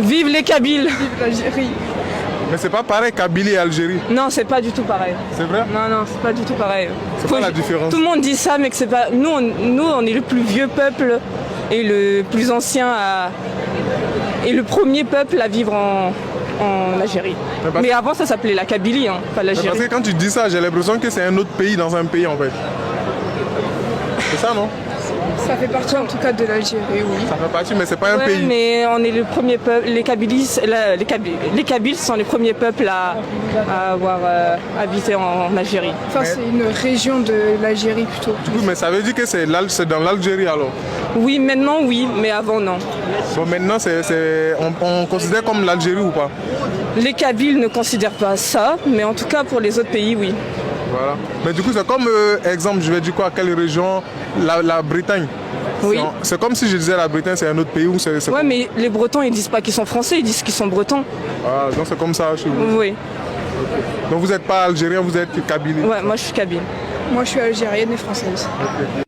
Vive les Kabyles. Vive l'Algérie. Mais c'est pas pareil, Kabylie et Algérie. Non, c'est pas du tout pareil. C'est vrai? Non, c'est pas du tout pareil. C'est quoi la différence? Tout le monde dit ça, mais que c'est pas. Nous, on est le plus vieux peuple et le plus ancien et le premier peuple à vivre en Algérie. Mais avant, ça s'appelait la Kabylie, hein, pas l'Algérie. Parce que quand tu dis ça, j'ai l'impression que c'est un autre pays dans un pays en fait. C'est ça, non? Ça fait partie en tout cas de l'Algérie, oui. Ça fait partie, mais c'est pas un Ouais, pays. mais on est le premier peuple. Les Kabyles sont les premiers peuples à avoir habité en Algérie. Enfin, c'est une région de l'Algérie plutôt. Du coup, mais ça veut dire que c'est dans l'Algérie alors? Oui, maintenant oui, mais avant non. Bon, maintenant, on considère comme l'Algérie ou pas? Les Kabyles ne considèrent pas ça, mais en tout cas pour les autres pays, oui. Voilà. Mais du coup, c'est comme exemple, je vais dire quoi? Quelle région? La Bretagne. Oui. C'est comme si je disais la Bretagne, c'est un autre pays ou c'est Ouais, comme... mais les Bretons, ils disent pas qu'ils sont français, ils disent qu'ils sont bretons. Ah, donc c'est comme ça chez vous. Oui. Donc vous n'êtes pas algérien, vous êtes kabyle. Ouais, moi je suis kabyle. Moi, je suis algérienne et française. Ok.